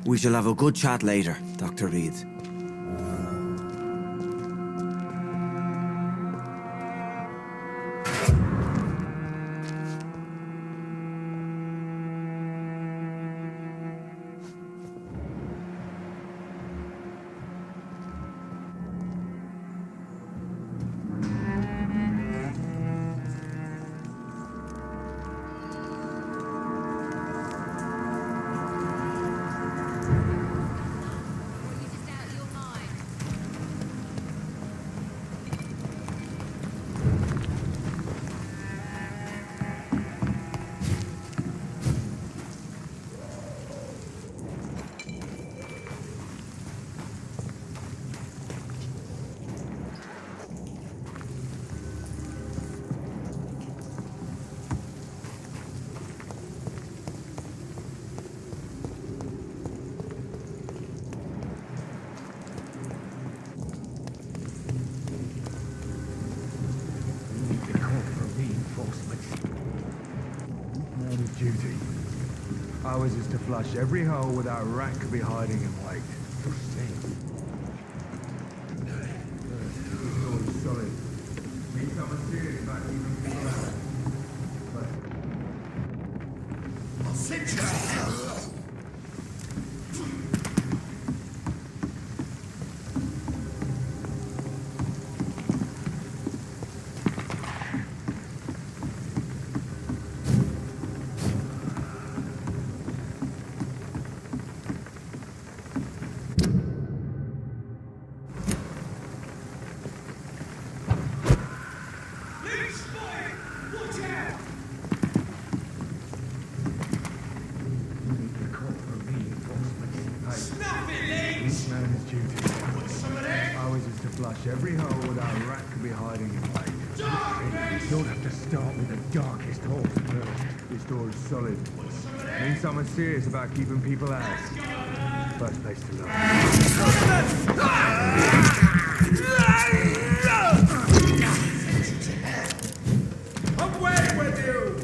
We shall have a good chat later, Dr. Reid. Ours is to flush every hole without a rat could be hiding in wait. Solid. Need someone serious about even people out. I'll sit you. Every hole without a rat could be hiding in wait. You don't have to start with the darkest hole first. This door is solid. Means someone serious about keeping people out. First place to look. Away with you!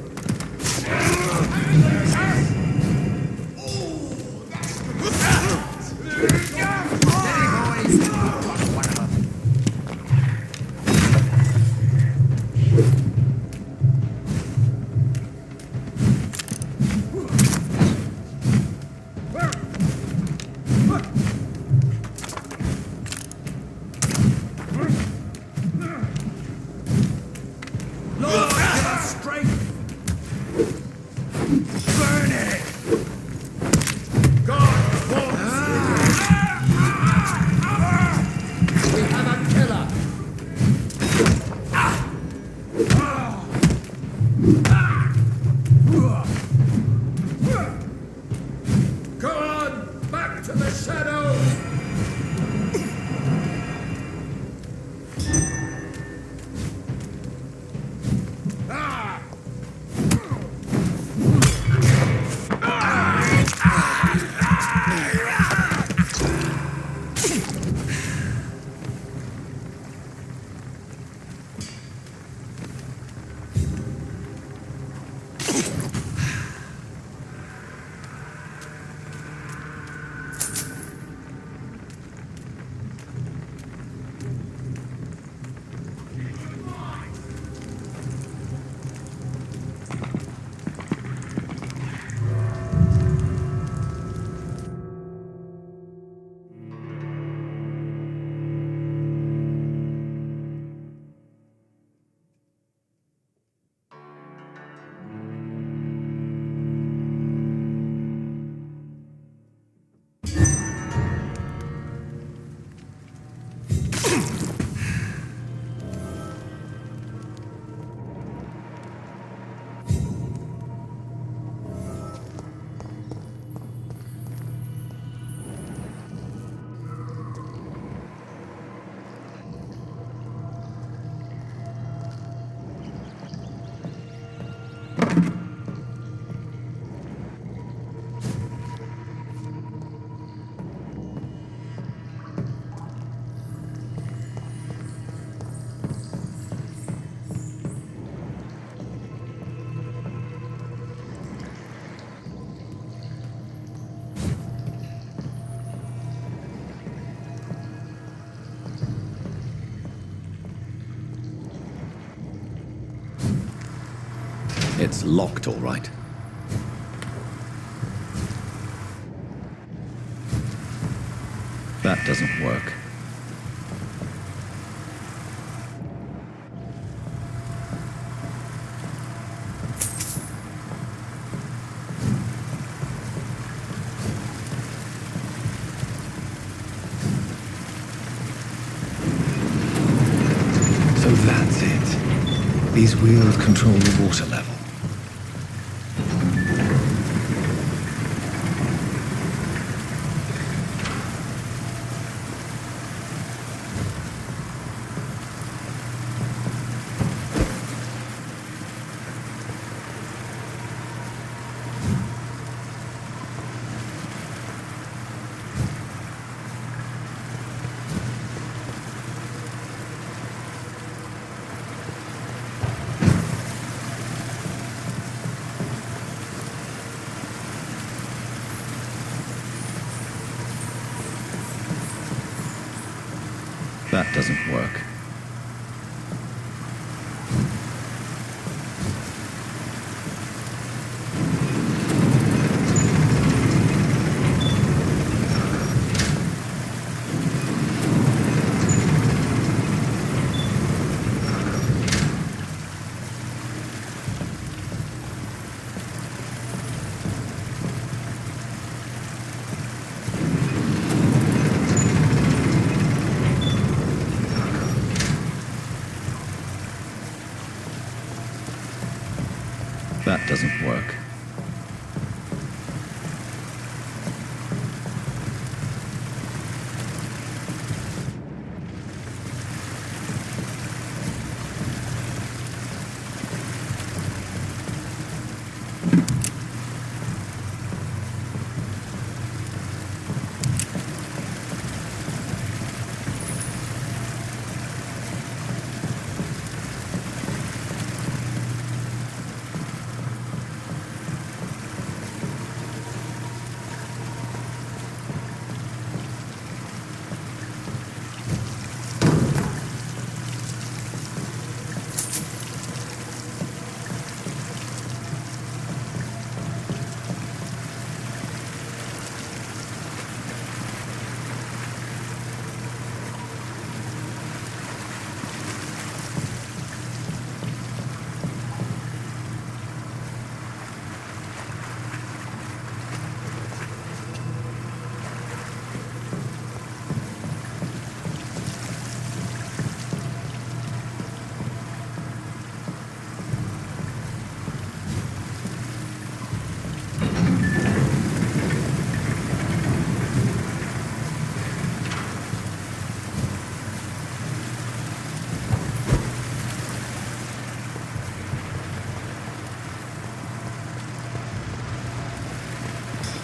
It's locked, all right. That doesn't work. So that's it. These wheels control the water level. That doesn't work. That doesn't work.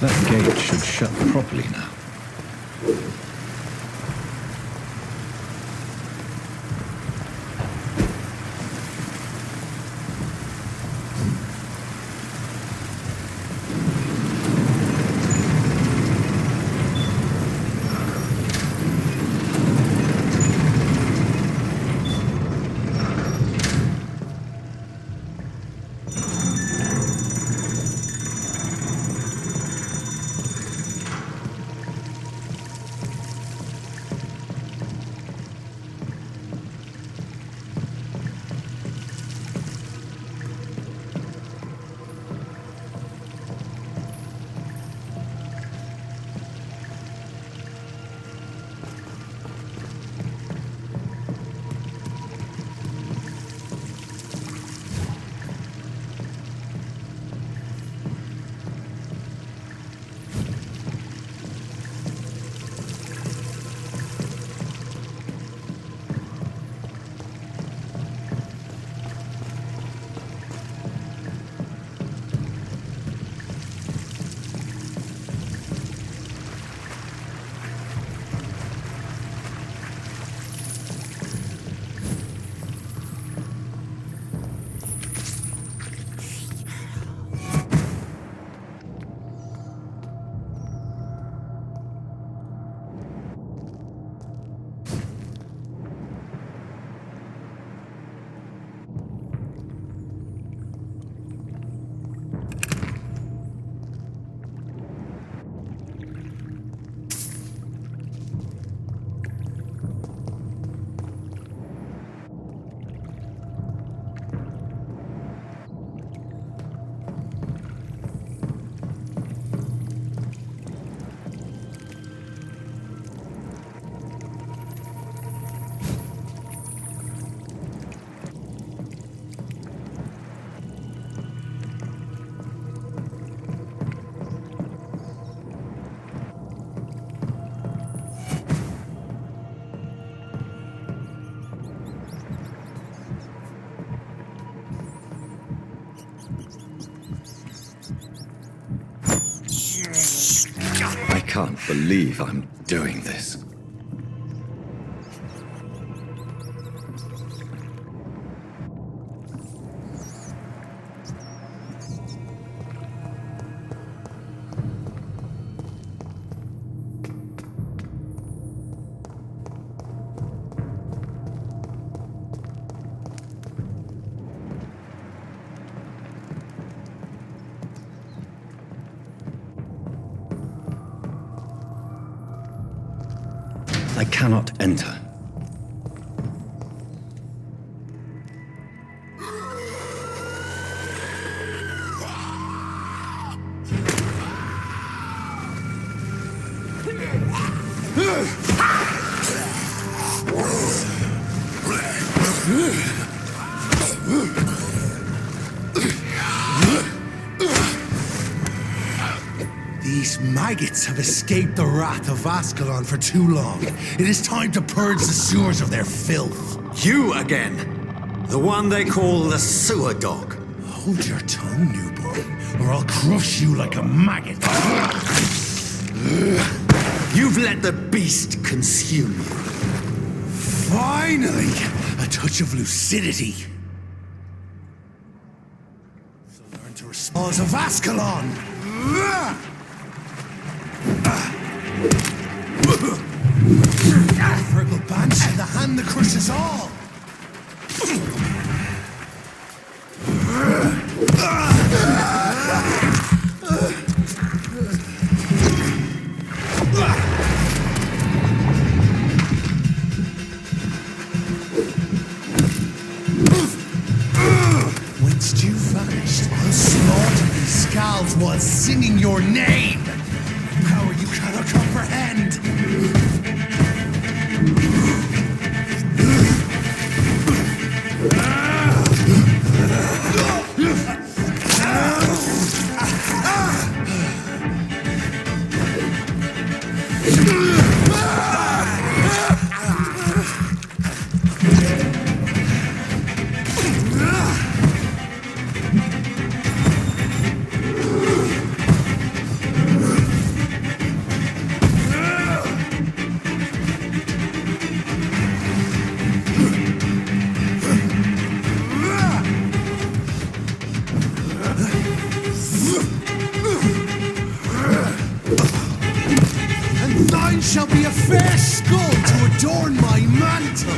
That gate should shut properly now. I can't believe I'm doing this. I cannot enter. These maggots have escaped the wrath of Ascalon for too long. It is time to purge the sewers of their filth. You again! The one they call the sewer dog. Hold your tongue, newborn, or I'll crush you like a maggot. You've let the beast consume you. Finally, a touch of lucidity. So learn to respond of Ascalon. Fergal Banshee, the hand that crushes all. Whence you vanished, I'll slaughter these scalds while singing your name. Power you cannot comprehend. Thine shall be a fair skull to adorn my mantle.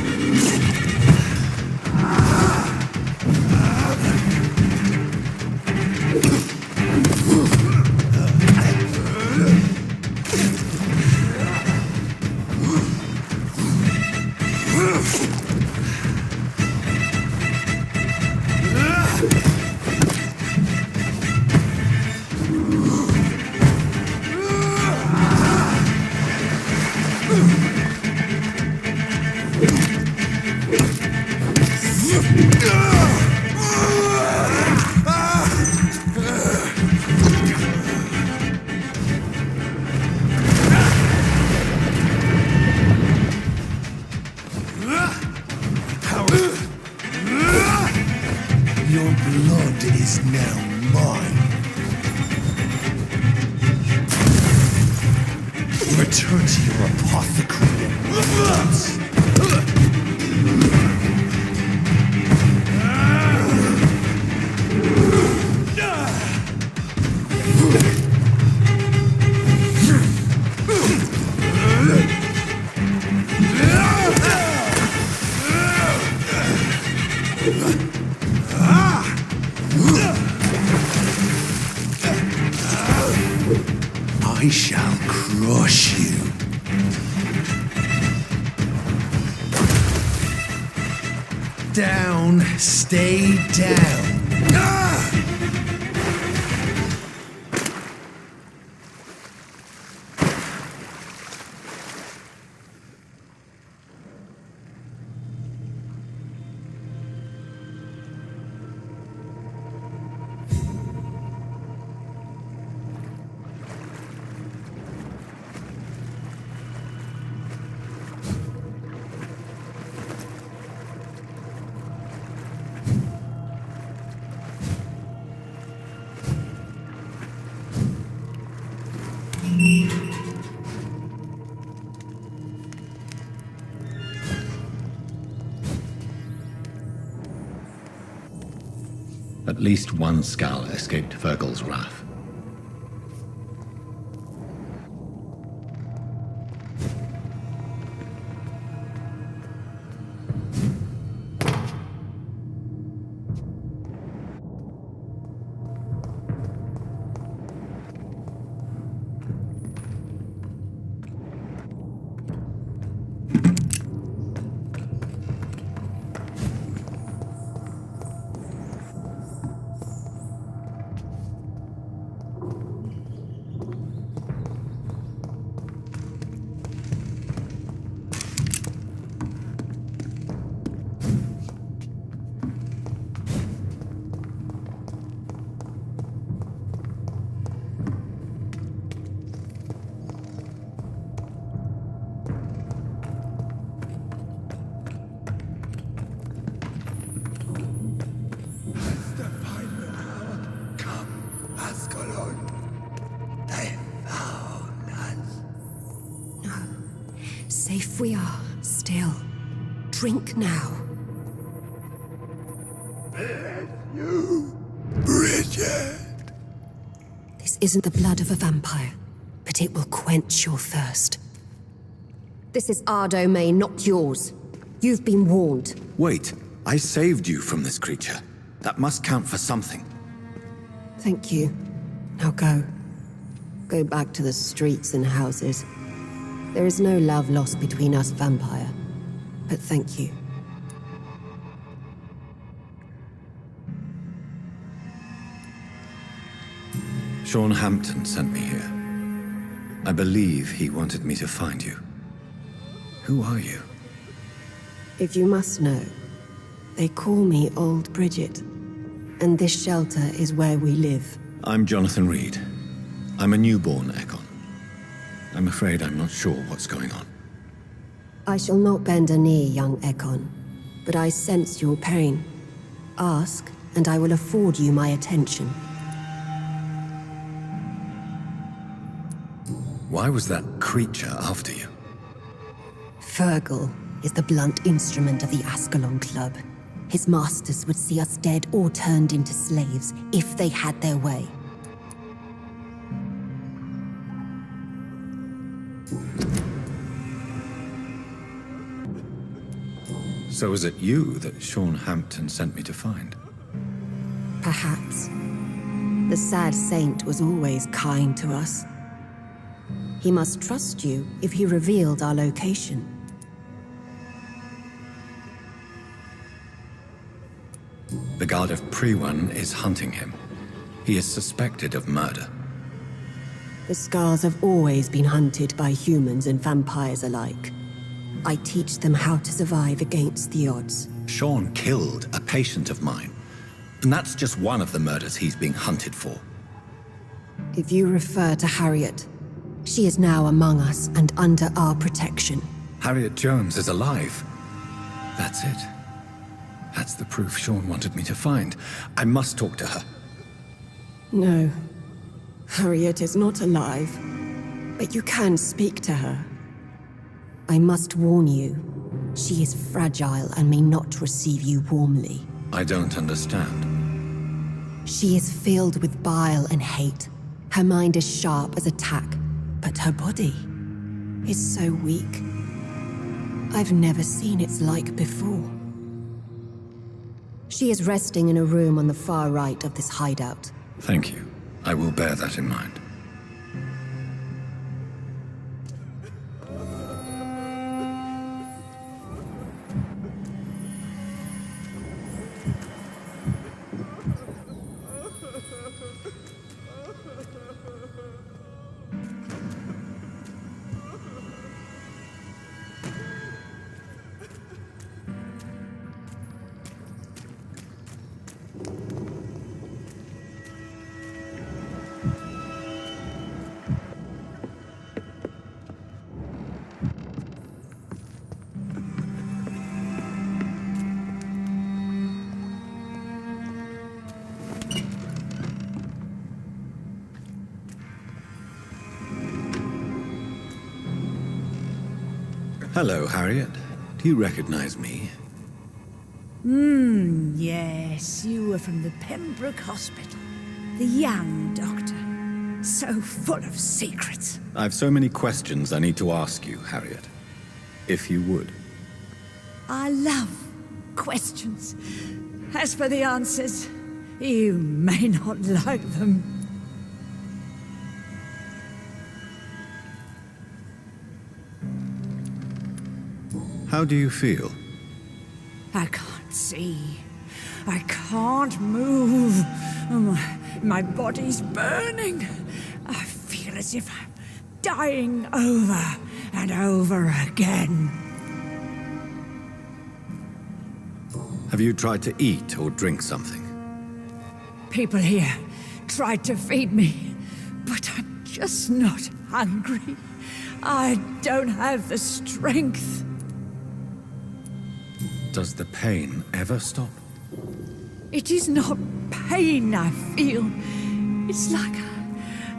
Your blood is now mine. Return to your apothecary at once. I shall crush you. Down, stay down. At least one skull escaped Fergal's wrath. Safe we are, still. Drink now. Bridget! This isn't the blood of a vampire, but it will quench your thirst. This is our domain, not yours. You've been warned. Wait, I saved you from this creature. That must count for something. Thank you. Now go. Go back to the streets and houses. There is no love lost between us, vampire. But thank you. Sean Hampton sent me here. I believe he wanted me to find you. Who are you? If you must know, they call me Old Bridget. And this shelter is where we live. I'm Jonathan Reid. I'm a newborn Ekon. I'm afraid I'm not sure what's going on. I shall not bend a knee, young Ekon, but I sense your pain. Ask, and I will afford you my attention. Why was that creature after you? Fergal is the blunt instrument of the Ascalon Club. His masters would see us dead or turned into slaves if they had their way. So is it you that Sean Hampton sent me to find? Perhaps. The sad saint was always kind to us. He must trust you if he revealed our location. The Guard of Priwan is hunting him. He is suspected of murder. The Scars have always been hunted by humans and vampires alike. I teach them how to survive against the odds. Sean killed a patient of mine. And that's just one of the murders he's being hunted for. If you refer to Harriet, she is now among us and under our protection. Harriet Jones is alive. That's it. That's the proof Sean wanted me to find. I must talk to her. No. Harriet is not alive. But you can speak to her. I must warn you. She is fragile and may not receive you warmly. I don't understand. She is filled with bile and hate. Her mind is sharp as a tack, but her body is so weak. I've never seen its like before. She is resting in a room on the far right of this hideout. Thank you. I will bear that in mind. Hello, Harriet. Do you recognize me? Yes, you were from the Pembroke Hospital. The young doctor. So full of secrets. I've so many questions I need to ask you, Harriet. If you would. I love questions. As for the answers, you may not like them. How do you feel? I can't see. I can't move. My body's burning. I feel as if I'm dying over and over again. Have you tried to eat or drink something? People here tried to feed me, but I'm just not hungry. I don't have the strength. Does the pain ever stop? It is not pain I feel. It's like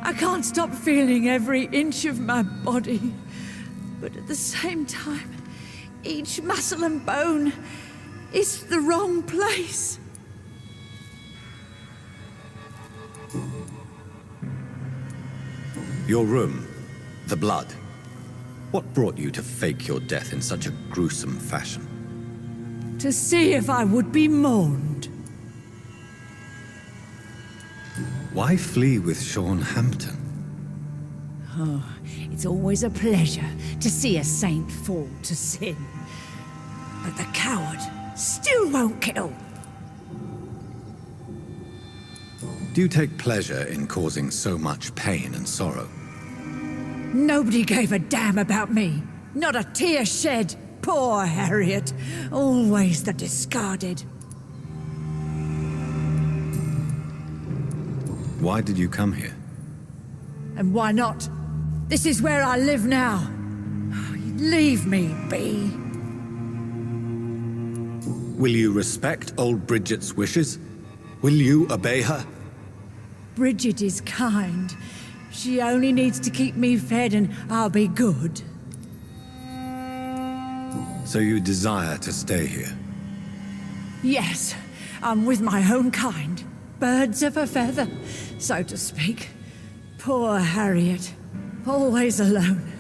I can't stop feeling every inch of my body. But at the same time, each muscle and bone is the wrong place. Your room, the blood. What brought you to fake your death in such a gruesome fashion? To see if I would be mourned. Why flee with Sean Hampton? Oh, it's always a pleasure to see a saint fall to sin. But the coward still won't kill. Do you take pleasure in causing so much pain and sorrow? Nobody gave a damn about me. Not a tear shed. Poor Harriet. Always the discarded. Why did you come here? And why not? This is where I live now. Leave me be. Will you respect old Bridget's wishes? Will you obey her? Bridget is kind. She only needs to keep me fed and I'll be good. So you desire to stay here? Yes, I'm with my own kind. Birds of a feather, so to speak. Poor Harriet. Always alone.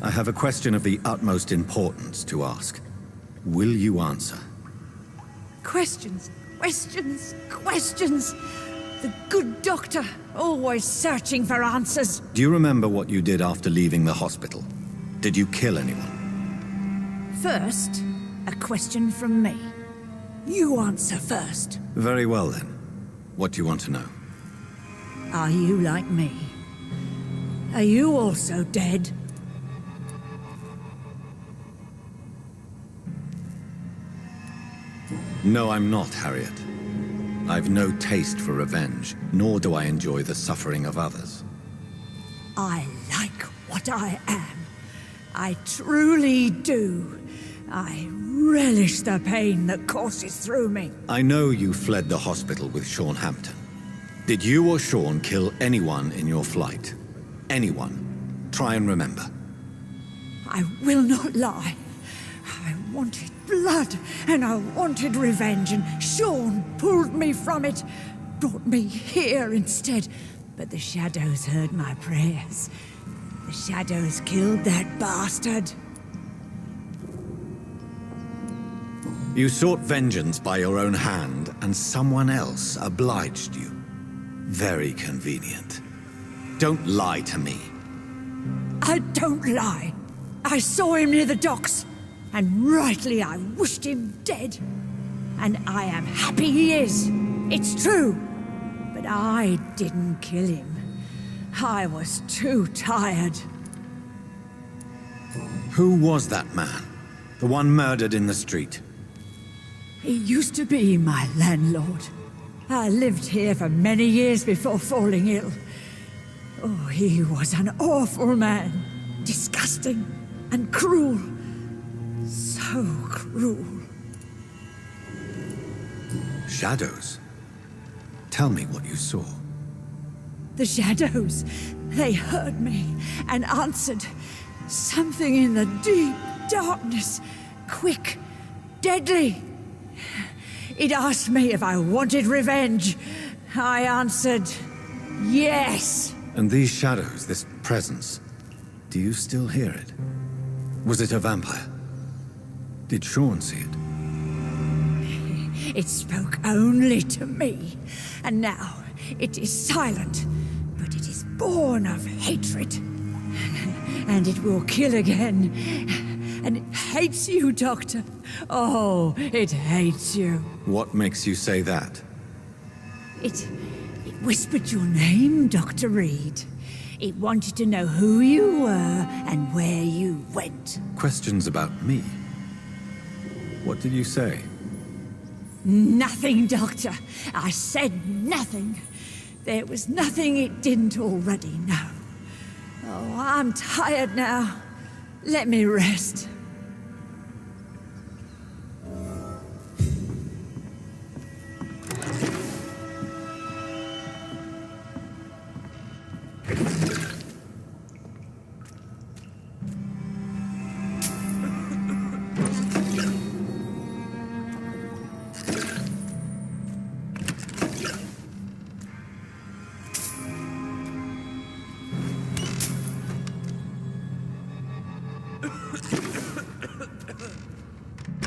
I have a question of the utmost importance to ask. Will you answer? Questions, questions, questions. The good doctor, always searching for answers. Do you remember what you did after leaving the hospital? Did you kill anyone? First, a question from me. You answer first. Very well then. What do you want to know? Are you like me? Are you also dead? No, I'm not, Harriet. I've no taste for revenge, nor do I enjoy the suffering of others. I like what I am. I truly do. I relish the pain that courses through me. I know you fled the hospital with Sean Hampton. Did you or Sean kill anyone in your flight? Anyone? Try and remember. I will not lie. I wanted blood, and I wanted revenge, and Sean pulled me from it, brought me here instead. But the shadows heard my prayers. The shadows killed that bastard. You sought vengeance by your own hand, and someone else obliged you. Very convenient. Don't lie to me. I don't lie. I saw him near the docks, and rightly I wished him dead. And I am happy he is. It's true. But I didn't kill him. I was too tired. Who was that man? The one murdered in the street? He used to be my landlord. I lived here for many years before falling ill. Oh, he was an awful man. Disgusting and cruel. So cruel. Shadows? Tell me what you saw. The shadows, they heard me and answered. Something in the deep darkness quick, deadly. It asked me if I wanted revenge. I answered, yes. And these shadows, this presence, do you still hear it? Was it a vampire? Did Sean see it? It spoke only to me, and now it is silent, but it is born of hatred. And it will kill again. And it hates you, Doctor. Oh, it hates you. What makes you say that? It whispered your name, Dr. Reid. It wanted to know who you were and where you went. Questions about me? What did you say? Nothing, Doctor. I said nothing. There was nothing it didn't already know. Oh, I'm tired now. Let me rest.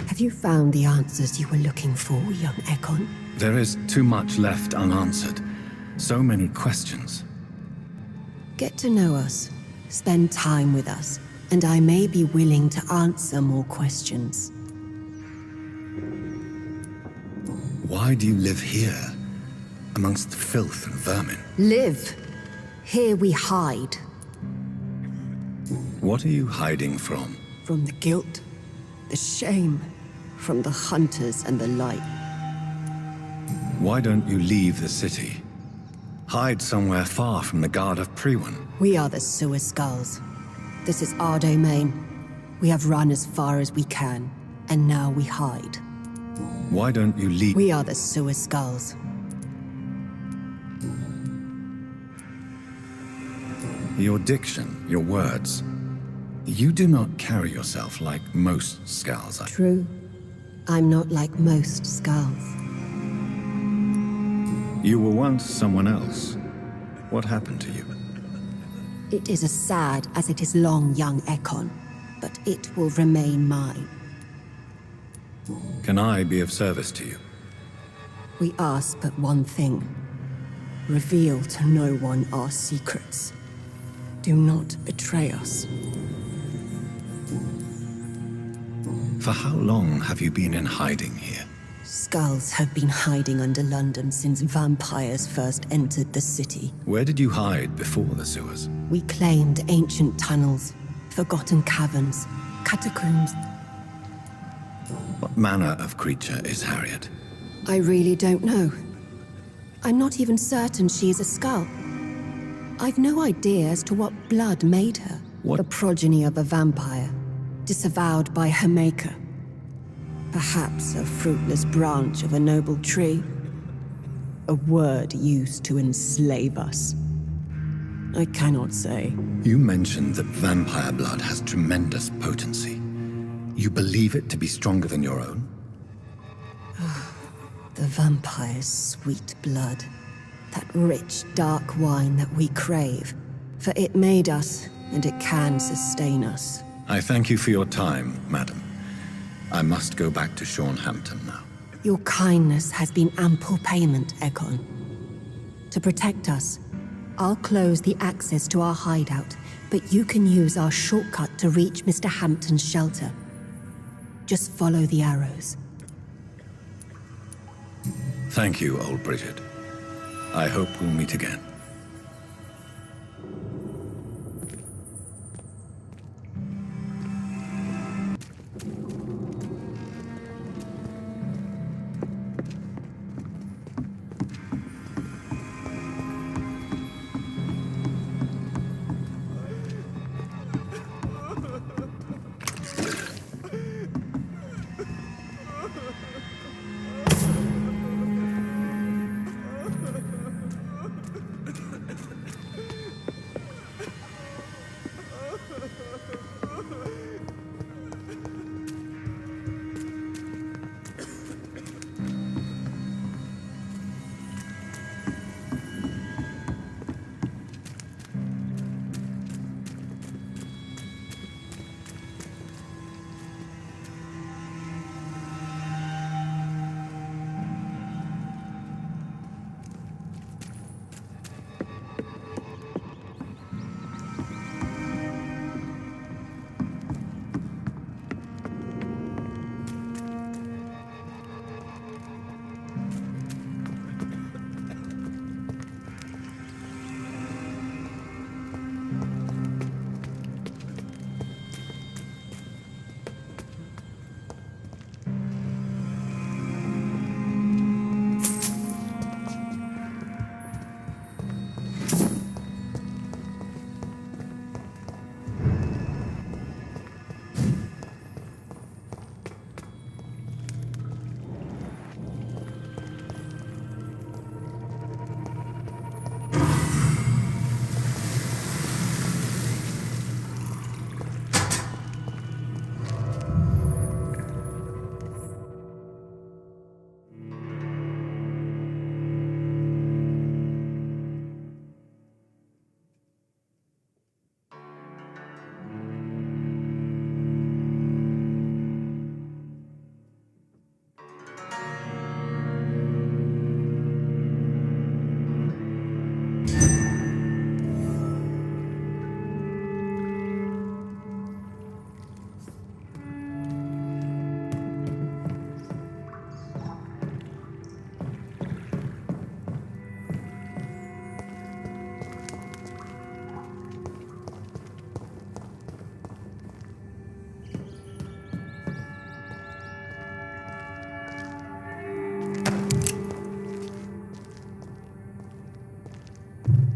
Have you found the answers you were looking for, young Ekon? There is too much left unanswered. So many questions. Get to know us, spend time with us, and I may be willing to answer more questions. Why do you live here, amongst filth and vermin? Live! Here we hide. What are you hiding from? From the guilt, the shame, from the hunters and the light. Why don't you leave the city? Hide somewhere far from the Guard of Priwen. We are the Sewer Skulls. This is our domain. We have run as far as we can, and now we hide. Why don't you leave? We are the Sewer Skulls. Your diction, your words. You do not carry yourself like most Skulls. True. I'm not like most Skulls. You were once someone else. What happened to you? It is as sad as it is long, young Ekon, but it will remain mine. Can I be of service to you? We ask but one thing. Reveal to no one our secrets. Do not betray us. For how long have you been in hiding here? Skulls have been hiding under London since vampires first entered the city. Where did you hide before the sewers? We claimed ancient tunnels, forgotten caverns, catacombs. What manner of creature is Harriet? I really don't know. I'm not even certain she is a skull. I've no idea as to what blood made her. What? The progeny of a vampire, disavowed by her maker. Perhaps a fruitless branch of a noble tree. A word used to enslave us. I cannot say. You mentioned that vampire blood has tremendous potency. You believe it to be stronger than your own? The vampire's sweet blood. That rich, dark wine that we crave. For it made us, and it can sustain us. I thank you for your time, madam. I must go back to Shornhampton now. Your kindness has been ample payment, Ekon. To protect us, I'll close the access to our hideout, but you can use our shortcut to reach Mr. Hampton's shelter. Just follow the arrows. Thank you, old Bridget. I hope we'll meet again.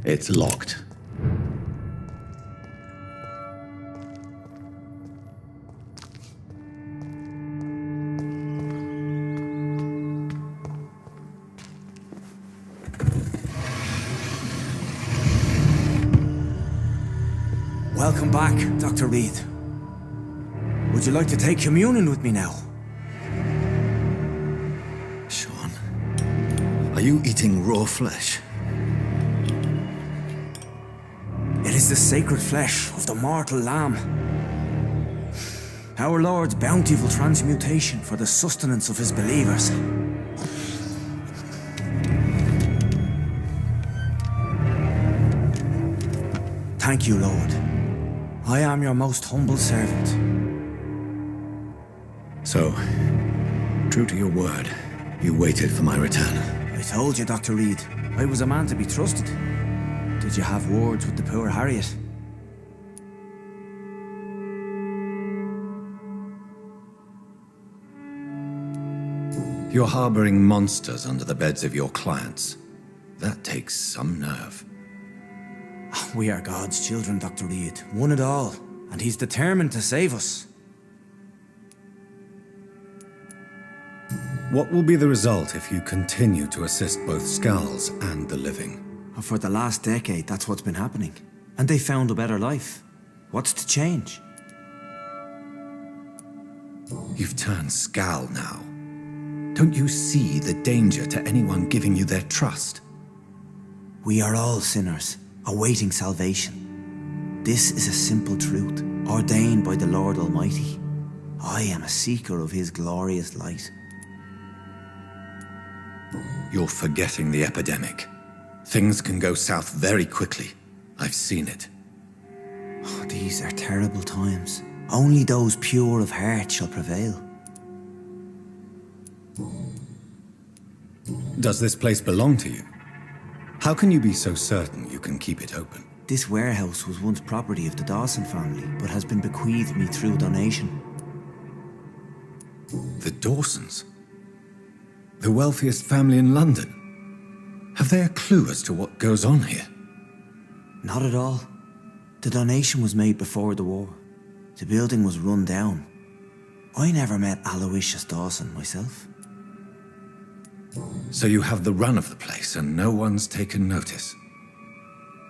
It's locked. Welcome back, Dr. Reid. Would you like to take communion with me now? Sean, are you eating raw flesh? It is the sacred flesh of the mortal lamb. Our Lord's bountiful transmutation for the sustenance of his believers. Thank you, Lord. I am your most humble servant. So, true to your word, you waited for my return. I told you, Dr. Reid, I was a man to be trusted. Did you have words with the poor Harriet? You're harboring monsters under the beds of your clients. That takes some nerve. We are God's children, Dr. Reid, one and all, and he's determined to save us. What will be the result if you continue to assist both Skulls and the living? For the last decade, that's what's been happening. And they found a better life. What's to change? You've turned Skal now. Don't you see the danger to anyone giving you their trust? We are all sinners, awaiting salvation. This is a simple truth, ordained by the Lord Almighty. I am a seeker of his glorious light. You're forgetting the epidemic. Things can go south very quickly. I've seen it. Oh, these are terrible times. Only those pure of heart shall prevail. Does this place belong to you? How can you be so certain you can keep it open? This warehouse was once property of the Dawson family, but has been bequeathed me through donation. The Dawsons? The wealthiest family in London? Have they a clue as to what goes on here? Not at all. The donation was made before the war. The building was run down. I never met Aloysius Dawson myself. So you have the run of the place and no one's taken notice?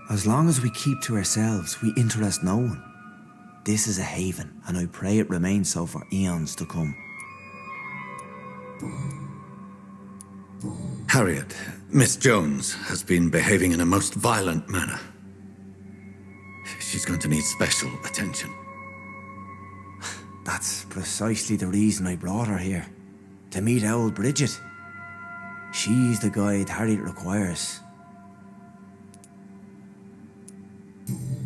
As long as we keep to ourselves, we interest no one. This is a haven, and I pray it remains so for eons to come. Harriet, Miss Jones, has been behaving in a most violent manner. She's going to need special attention. That's precisely the reason I brought her here. To meet old Bridget. She's the guide Harriet requires.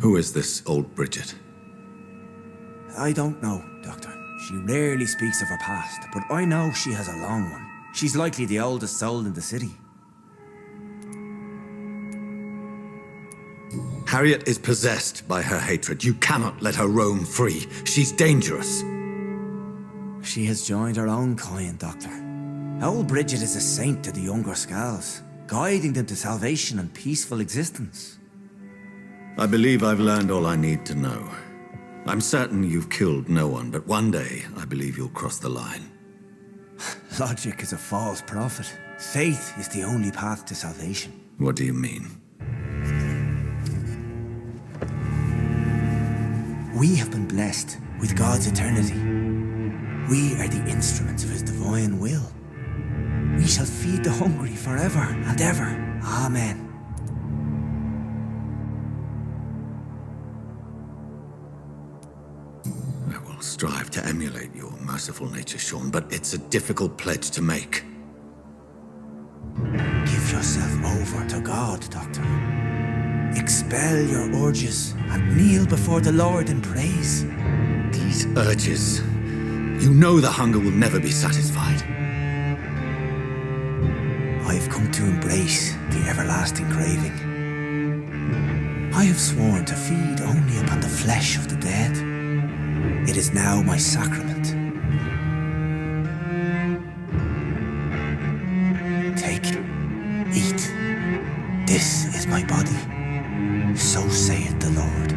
Who is this old Bridget? I don't know, Doctor. She rarely speaks of her past, but I know she has a long one. She's likely the oldest soul in the city. Harriet is possessed by her hatred. You cannot let her roam free. She's dangerous. She has joined her own kind, Doctor. Old Bridget is a saint to the younger Skulls, guiding them to salvation and peaceful existence. I believe I've learned all I need to know. I'm certain you've killed no one, but one day I believe you'll cross the line. Logic is a false prophet. Faith is the only path to salvation. What do you mean? We have been blessed with God's eternity. We are the instruments of his divine will. We shall feed the hungry forever and ever. Amen. I will strive to emulate your merciful nature, Sean, but it's a difficult pledge to make. Give yourself over to God, Doctor. Expel your urges and kneel before the Lord in praise. These urges. You know the hunger will never be satisfied. I've come to embrace the everlasting craving. I have sworn to feed only upon the flesh of the dead. It is now my sacrament. Take, eat. This is my body. So saith the Lord.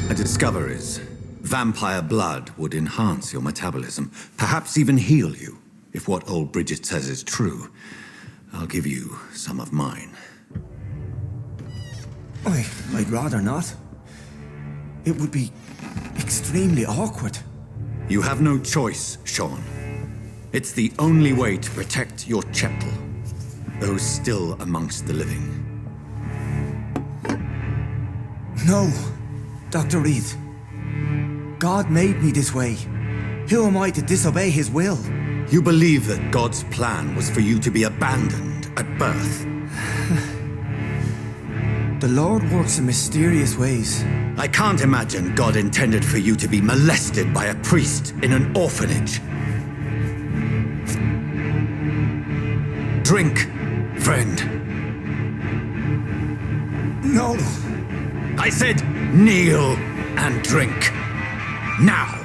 A discoveries. Vampire blood would enhance your metabolism, perhaps even heal you. If what old Bridget says is true, I'll give you some of mine. I'd rather not. It would be extremely awkward. You have no choice, Sean. It's the only way to protect your chettle, those still amongst the living. No, Dr. Reid. God made me this way. Who am I to disobey his will? You believe that God's plan was for you to be abandoned at birth. The Lord works in mysterious ways. I can't imagine God intended for you to be molested by a priest in an orphanage. Drink, friend. No. I said kneel and drink. Now.